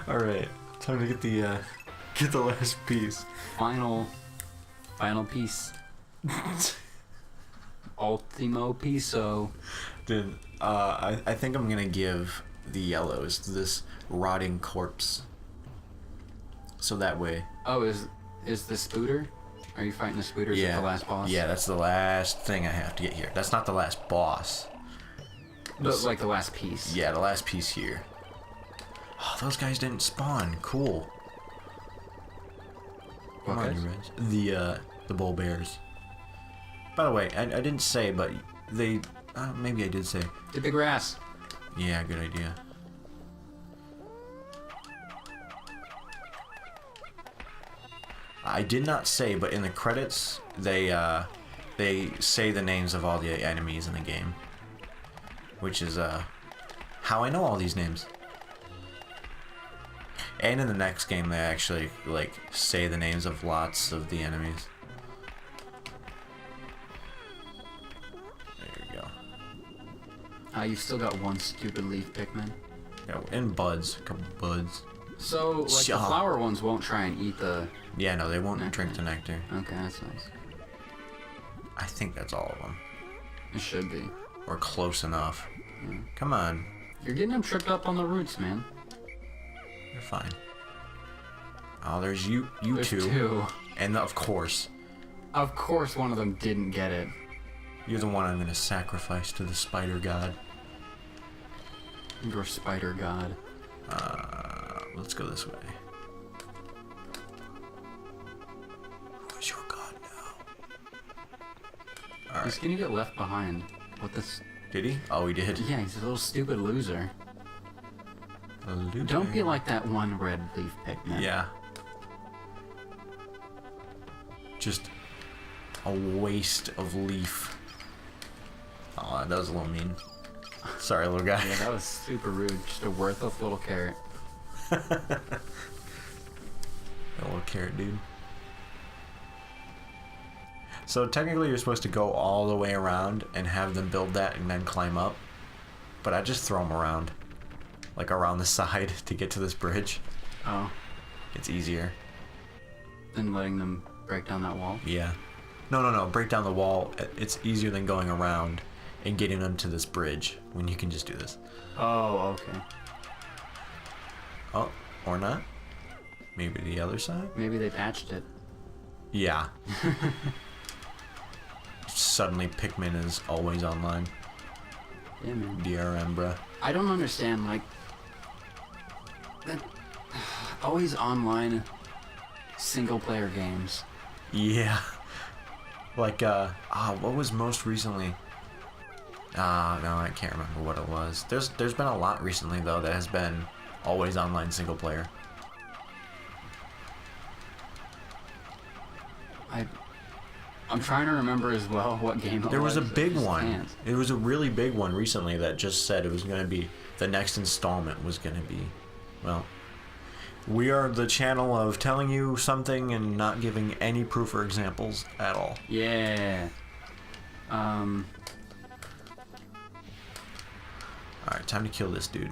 All right, time to get the last piece. Final piece. Ultimo piso. Dude, I think I'm gonna give the yellows to this rotting corpse. So that way. Oh, is the Spooter? Are you fighting the Spooters at the last boss? Yeah, that's the last thing I have to get here. That's not the last boss. But like the last piece. Yeah, the last piece here. Oh, those guys didn't spawn. Cool. Come on, you Reg. The bull bears. By the way, I didn't say, but they... maybe I did say. The big grass. Yeah, good idea. I did not say, but in the credits, they say the names of all the enemies in the game. Which is, how I know all these names. And in the next game, they actually, like, say the names of lots of the enemies. There you go. You've still got one stupid leaf Pikmin. Yeah, and buds. A couple buds. So, like, the flower ones won't try and eat the... Yeah, no, they won't nectar. drink the nectar. Okay, that's nice. I think that's all of them. It should be. Or close enough. Yeah. Come on. You're getting them tripped up on the roots, man. You're fine. Oh, there's There's two. And of course. Of course one of them didn't get it. You're the one I'm gonna sacrifice to the spider god. Your spider god. Let's go this way. Who is your god now? Alright. He's gonna get left behind. What this? Did he? Oh, he did. Yeah, he's a little stupid loser. A loser. Don't be like that one red leaf Pikmin. Yeah. Just a waste of leaf. Oh, that was a little mean. Sorry, little guy. Yeah, that was super rude. Just a worthless little carrot. A little carrot, dude. So technically you're supposed to go all the way around and have them build that and then climb up. But I just throw them around. Like around the side to get to this bridge. Oh. It's easier. Than letting them break down that wall? Yeah. No. Break down the wall. It's easier than going around and getting them to this bridge when you can just do this. Oh, okay. Oh, or not. Maybe the other side? Maybe they patched it. Yeah. Suddenly Pikmin is always online. Yeah, man. DRM, bruh. I don't understand, like... that always online single-player games. Yeah. Like, what was most recently? No, I can't remember what it was. There's been a lot recently, though, that has been always online single player. I'm trying to remember as well what game it was. There was a big I one. can't. It was a really big one recently that just said it was going to be, the next installment was going to be, well, we are the channel of telling you something and not giving any proof or examples at all. Yeah. Alright, time to kill this dude.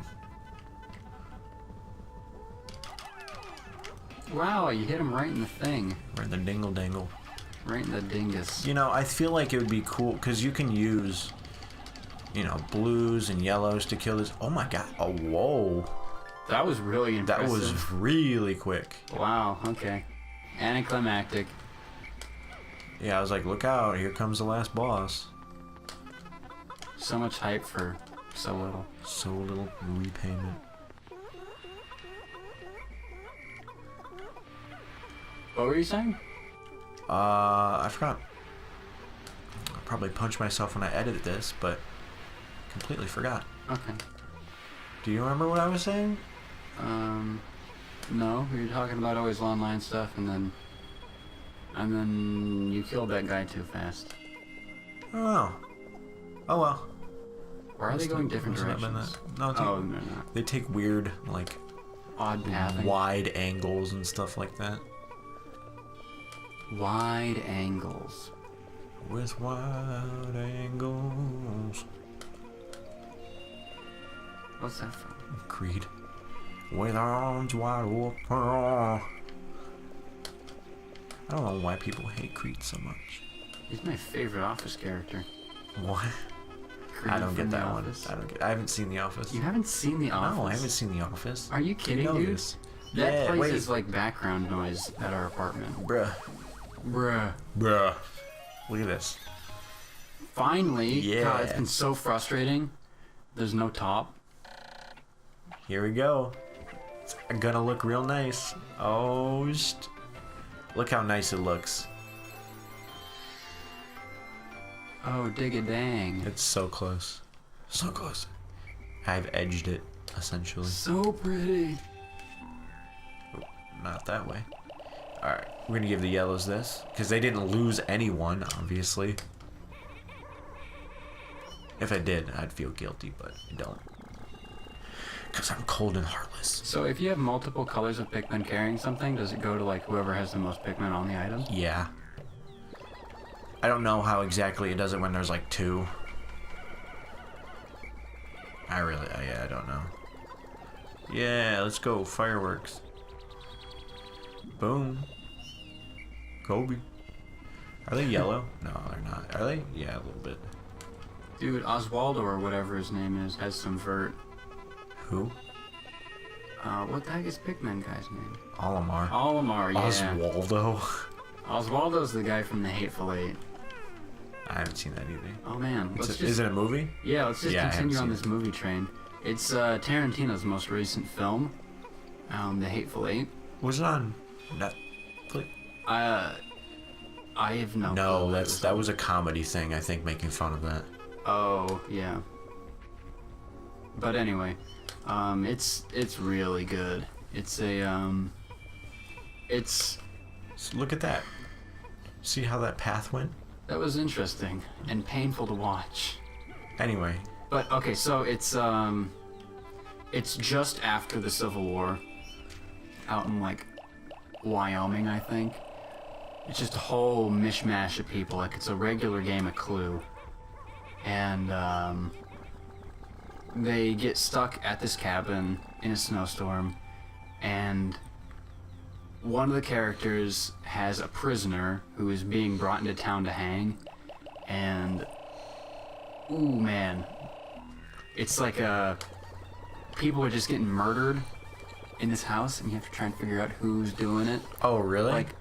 Wow, you hit him right in the thing. Right in the dingle dangle. Right in the dingus. You know, I feel like it would be cool, because you can use, you know, blues and yellows to kill this. Oh my god. Oh, whoa. That was really impressive. That was really quick. Wow, okay. Anticlimactic. Yeah, I was like, look out, here comes the last boss. So much hype for so little. So little repayment. What were you saying? I forgot. I'll probably punch myself when I edit this, but completely forgot. Okay. Do you remember what I was saying? No, we were talking about always online stuff, and then you killed that guy too fast. Oh. Oh well. Why are they going different directions? No, Oh, no, no. they take weird, like, Odd pathing. wide angles and stuff like that. Wide angles. With wide angles. What's that from? Creed. With arms wide open. I don't know why people hate Creed so much. He's my favorite Office character. What? Creed I don't from get The that one. Office. I haven't seen The Office. You haven't seen The Office? No, I haven't seen The Office. Are you kidding, know dude? this. That Yeah, plays wait. as like background noise at our apartment. Bruh. Bruh. Bruh. Look at this. Finally. Yeah. God, it's been so frustrating. There's no top. Here we go. It's gonna look real nice. Oh, look how nice it looks. Oh, dig a dang. It's so close. So close. I've edged it, essentially. So pretty. Not that way. Alright, we're gonna give the yellows this. Because they didn't lose anyone, obviously. If I did, I'd feel guilty, but I don't. Because I'm cold and heartless. So if you have multiple colors of Pikmin carrying something, does it go to like whoever has the most Pikmin on the item? Yeah. I don't know how exactly it does it when there's like 2. Yeah, I don't know. Yeah, let's go. Fireworks. Boom. Kobe. Are they yellow? No, they're not. Are they? Yeah, a little bit. Dude, Oswaldo or whatever his name is has some vert. Who? What the heck is Pikmin guy's name? Olimar. Olimar, yeah. Oswaldo. Oswaldo's the guy from the Hateful Eight. I haven't seen that either. Oh man, Is it a movie? Yeah, let's just Yeah, I haven't continue on seen this movie train. It's Tarantino's most recent film, The Hateful Eight. Was it on Netflix? I have no. No, clue. that was a comedy thing. I think making fun of that. Oh yeah. But anyway, it's really good. It's So look at that. See how that path went? that was interesting and painful to watch. Anyway, But okay, so it's just after the Civil War, out in like Wyoming, I think. It's just a whole mishmash of people. Like it's a regular game of Clue, and they get stuck at this cabin in a snowstorm, and one of the characters has a prisoner who is being brought into town to hang, and ooh man, it's like people are just getting murdered in this house, and you have to try and figure out who's doing it. oh really? Like,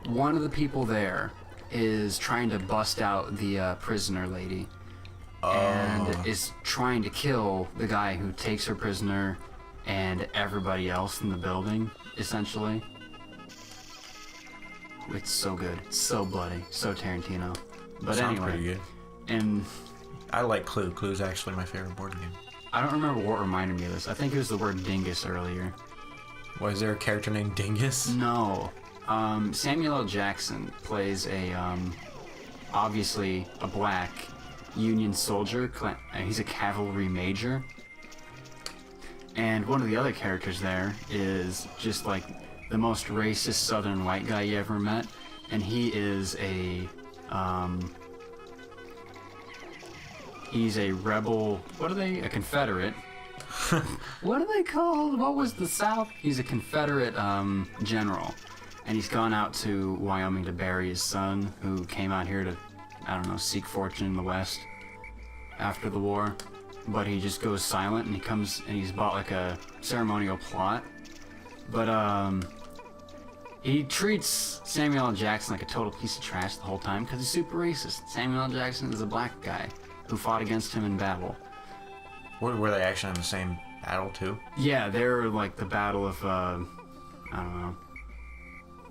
one of the people there is trying to bust out the prisoner lady, and is trying to kill the guy who takes her prisoner and everybody else in the building, essentially. It's so good. It's so bloody. So Tarantino. But Sounds anyway, pretty good. and I like Clue. Clue's actually my favorite board game. I don't remember what reminded me of this. I think it was the word dingus earlier. Was there a character named Dingus? No. Samuel L. Jackson plays obviously a black Union soldier. He's a cavalry major. And one of the other characters there is just like the most racist southern white guy you ever met. And he is he's a rebel. What are they? A Confederate. What are they called? What was the South? He's a Confederate general, and he's gone out to Wyoming to bury his son, who came out here to, I don't know, seek fortune in the West after the war. But he just goes silent, and he's bought like a ceremonial plot. But he treats Samuel L. Jackson like a total piece of trash the whole time because he's super racist. Samuel L. Jackson is a black guy who fought against him in battle. Were they actually in the same battle too? Yeah, they're like the Battle of, I don't know.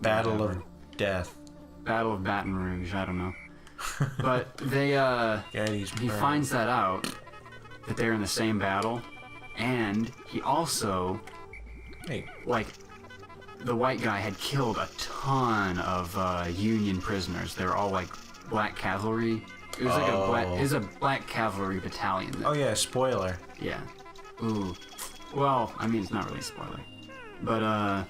Battle Whatever. of Death. Battle of Baton Rouge, I don't know. But they, he finds that out, that they're in the same battle, and he also, Hey, like, the white guy had killed a ton of Union prisoners. They were all like black cavalry. It was like a black cavalry battalion. oh yeah, spoiler. Yeah. Ooh. Well, I mean, it's not really a spoiler. But,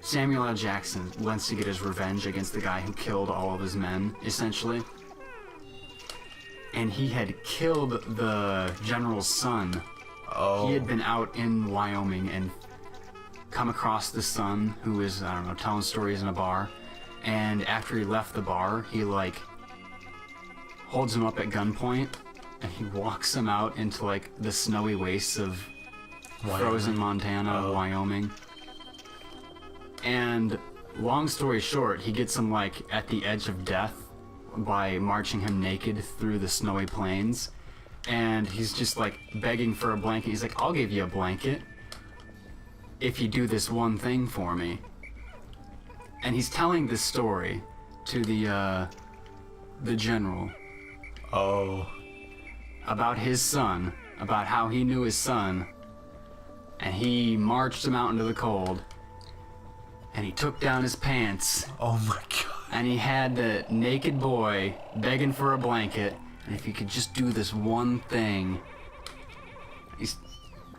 Samuel L. Jackson wants to get his revenge against the guy who killed all of his men, essentially. And he had killed the general's son He had been out in Wyoming and come across this son who is, I don't know, telling stories in a bar. And after he left the bar, he, like, holds him up at gunpoint, and he walks him out into, like, the snowy wastes of frozen Montana, Wyoming. And long story short, he gets him, like, at the edge of death by marching him naked through the snowy plains. And he's just, like, begging for a blanket. He's like, I'll give you a blanket if you do this one thing for me. And he's telling this story to the general. Oh. About his son, about how he knew his son, and he marched him out into the cold, and he took down his pants. Oh my god. And he had the naked boy begging for a blanket, and if he could just do this one thing,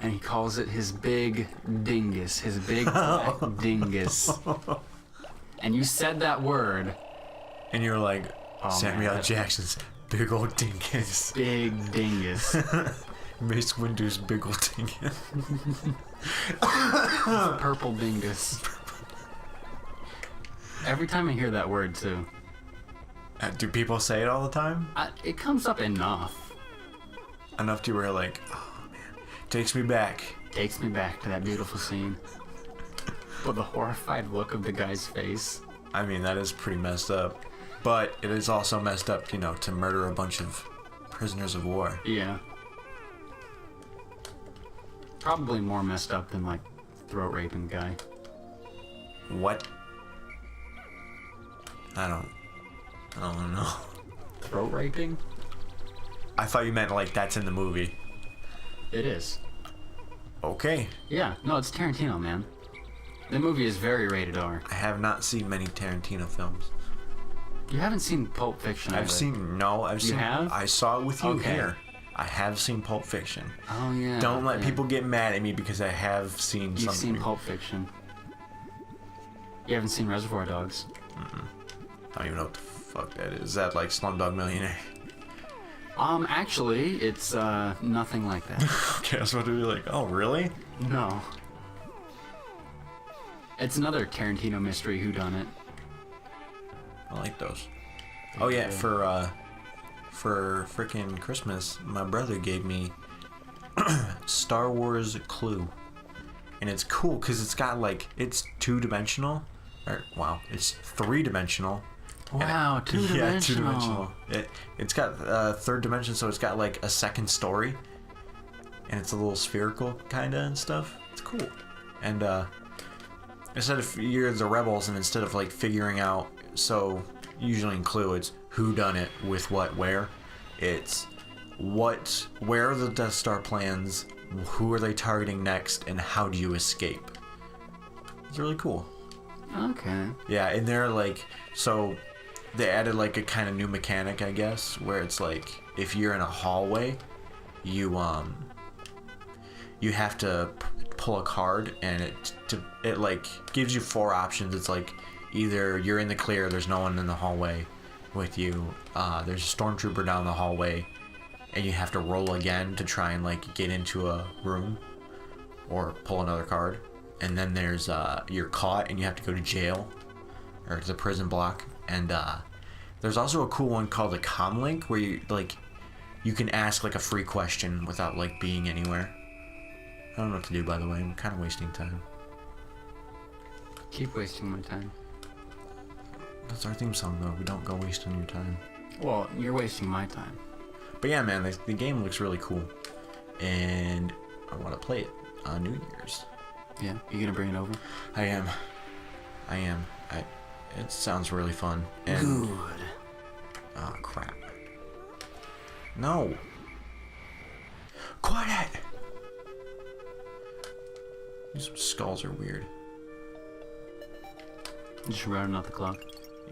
and he calls it his big dingus, his big black dingus. And you said that word. And you're like, Oh, Samuel man. Jackson's big old dingus. Big dingus. Mace Windu's big old dingus. Purple dingus. Every time I hear that word, too. Do people say it all the time? It comes up enough. Enough to where you're like, oh man, takes me back. Takes me back to that beautiful scene. But the horrified look of the guy's face. I mean, that is pretty messed up. But it is also messed up, you know, to murder a bunch of prisoners of war. Yeah. Probably more messed up than, like, throat raping guy. What? I don't know. Throat raping? I thought you meant like that's in the movie. It is. Okay. Yeah, no, it's Tarantino, man. The movie is very rated R. I have not seen many Tarantino films. You haven't seen Pulp Fiction, I've seen You have? I saw it with you Okay. here. I have seen Pulp Fiction. Oh, yeah. Don't let yeah. people get mad at me because I have seen You've something. seen Pulp Fiction. You haven't seen Reservoir Dogs. I don't even know what the fuck that is. Is that like Slumdog Millionaire? Actually, it's, nothing like that. Okay, I was about to be like, oh, really? No. It's another Tarantino mystery whodunit. I like those. Oh yeah, for frickin' Christmas, my brother gave me Star Wars Clue, and it's cool because it's got like it's 2-dimensional. Wow, it's 3-dimensional. Wow, 2-dimensional. Yeah, 2-dimensional. It's got third dimension, so it's got like a second story, and it's a little spherical kinda and stuff. It's cool. And instead of you're the rebels, and instead of like figuring out, so usually in Clue it's who done it with what where. It's where are the Death Star plans, who are they targeting next, and how do you escape. It's really cool. Okay. Yeah, and they're like, so they added like a kind of new mechanic, I guess, where it's like if you're in a hallway, you have to pull a card, and it like gives you 4 options. It's like either you're in the clear, there's no one in the hallway with you, there's a stormtrooper down the hallway, and you have to roll again to try and like get into a room or pull another card. And then there's you're caught and you have to go to jail or to the prison block. And there's also a cool one called a comlink where you can ask like a free question without like being anywhere. I don't know what to do, by the way. I'm kind of wasting time. Keep wasting my time. That's our theme song, though. We don't go wasting your time. Well, you're wasting my time. But yeah, man, the game looks really cool, and I want to play it on New Year's. Yeah, you gonna bring it over? I am. It sounds really fun. And, Good. oh crap! No. Quiet. These skulls are weird. Just running out the clock.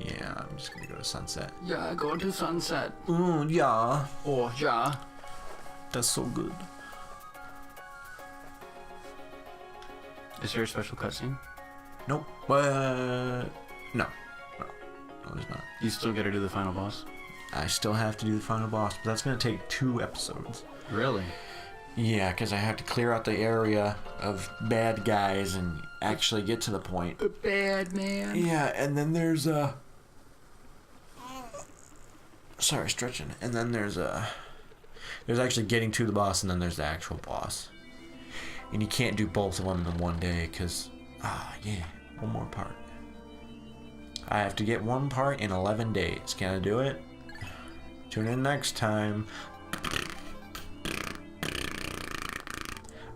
Yeah, I'm just gonna go to sunset. Yeah, go to sunset. Yeah. Oh, yeah. That's so good. Is there a special cutscene? Nope. No, there's not. You still gotta do the final boss? I still have to do the final boss, but that's gonna take 2 episodes. Really? Yeah, because I have to clear out the area of bad guys and actually get to the point. The bad man. Yeah, and then there's sorry, stretching. And then there's actually getting to the boss, and then there's the actual boss. And you can't do both of them in one day, because, one more part. I have to get one part in 11 days. Can I do it? Tune in next time.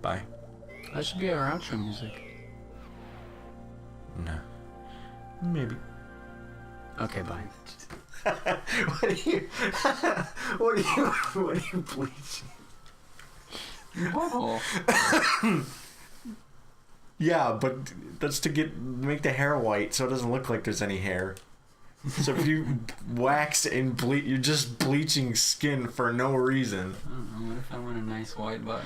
Bye. That should be our outro music. No. Maybe. Okay, bye. What are you bleaching? Butthole. Yeah, but that's to make the hair white so it doesn't look like there's any hair. So if you wax and bleach, you're just bleaching skin for no reason. I don't know, what if I want a nice white butt?